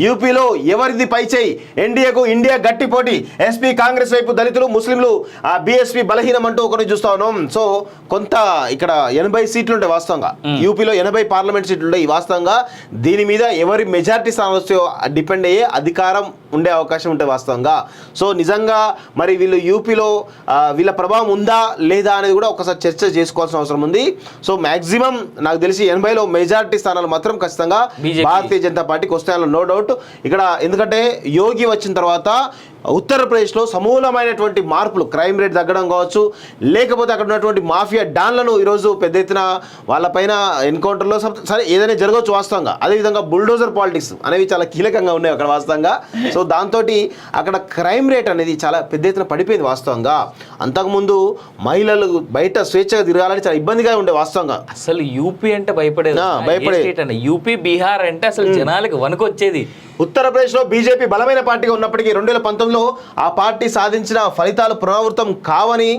యూపీలో ఎవరిది పైచేయి, ఎన్డీఏకు ఇండియా గట్టి పోటీ, ఎస్పీ కాంగ్రెస్ వైపు దళితులు ముస్లింలు బీఎస్పీ బలహీనం అంటూ ఒకటి చూస్తా ఉన్నాం. సో కొంత ఇక్కడ 80 సీట్లు ఉంటాయి వాస్తవంగా, యూపీలో 80 పార్లమెంట్ సీట్లు ఉంటాయి వాస్తవంగా. దీని మీద ఎవరి మెజారిటీ స్థానాలు వస్తాయో డిపెండ్ అయ్యే అధికారం ఉండే అవకాశం ఉంటుంది వాస్తవంగా. సో నిజంగా మరి వీళ్ళు యూపీలో వీళ్ళ ప్రభావం ఉందా లేదా అనేది కూడా ఒకసారి చర్చ చేసుకోవాల్సిన అవసరం ఉంది. సో మాక్సిమం నాకు తెలిసి 80లో మెజారిటీ స్థానాలు మాత్రం ఖచ్చితంగా భారతీయ జనతా పార్టీకి వస్తాయని నో డౌట్. ఇక్కడ ఎందుకంటే యోగి వచ్చిన తర్వాత ఉత్తరప్రదేశ్లో సమూలమైనటువంటి మార్పులు, క్రైమ్ రేట్ తగ్గడం కావచ్చు, లేకపోతే అక్కడ ఉన్నటువంటి మాఫియా డాన్లను ఈరోజు పెద్ద ఎత్తున వాళ్ళపైన ఎన్కౌంటర్లో సరే ఏదైనా జరగవచ్చు వాస్తవంగా. అదేవిధంగా బుల్డోజర్ పాలిటిక్స్ అనేవి చాలా కీలకంగా ఉన్నాయి అక్కడ వాస్తవంగా. సో దాంతో అక్కడ క్రైమ్ రేట్ అనేది చాలా పెద్ద ఎత్తున పడిపోయింది వాస్తవంగా. అంతకుముందు మహిళలు బయట స్వేచ్ఛగా తిరగాలని చాలా ఇబ్బందిగా ఉండే వాస్తవంగా. అసలు యూపీ అంటే భయపడేది. యూపీ బీహార్ అంటే అసలు జనాలకు వణుకొచ్చేది. ఉత్తరప్రదేశ్లో బీజేపీ బలమైన పార్టీగా ఉన్నప్పటికీ 2019లో ఆ పార్టీ సాధించిన ఫలితాలు పునరావృతం కావని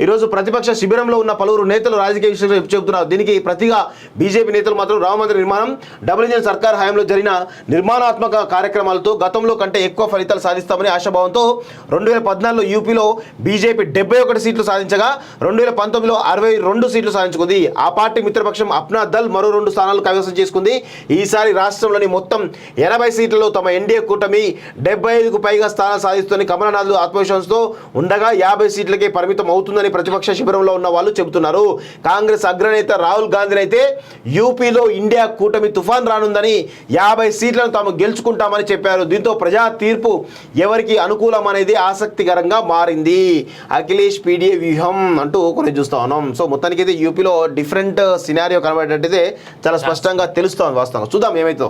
ఈరోజు ప్రతిపక్ష శిబిరంలో ఉన్న పలువురు నేతలు రాజకీయ విషయంలో చెబుతున్నారు. దీనికి ప్రతిగా బీజేపీ నేతలు మాత్రం రామ మందిర నిర్మాణం, డబుల్ ఇంజిన్ సర్కార్ హయాంలో జరిగిన నిర్మాణాత్మక కార్యక్రమాలతో గతంలో కంటే ఎక్కువ ఫలితాలు సాధిస్తామని ఆశాభావంతో 2014లో యూపీలో బీజేపీ 71 సీట్లు సాధించగా 2019లో 62 సీట్లు సాధించుకుంది. ఆ పార్టీ మిత్రపక్షం అప్నా దల్ మరో 2 స్థానాలు కైవసం చేసుకుంది. ఈసారి రాష్ట్రంలోని మొత్తం 80 సీట్లలో తమ ఎన్డీఏ కూటమి 75కు పైగా స్థానాలు సాధిస్తుందని కమలనాథ్ ఆత్మవిశ్వాసంతో ఉండగా 50 సీట్లకే పరిమితం అవుతుందని ప్రతిపక్ష శిబిరంలో ఉన్న వాళ్ళు చెబుతున్నారు. కాంగ్రెస్ అగ్రనేత రాహుల్ గాంధీ అయితే యూపీలో ఇండియా కూటమి తుఫాన్ రానుందని 50 సీట్లను తాము గెలుచుకుంటామని చెప్పారు. దీంతో ప్రజా తీర్పు ఎవరికి అనుకూలం అనేది ఆసక్తికరంగా మారింది. అఖిలేష్ పీడీఏ వ్యూహం అంటూ కొన్ని చూస్తా ఉన్నాం. సో మొత్తానికి అయితే యూపీలో డిఫరెంట్ సినారియో కనబడేటట్టయితే చాలా స్పష్టంగా తెలుస్తోంది వాస్తవంగా. చూద్దాం ఏమైతే.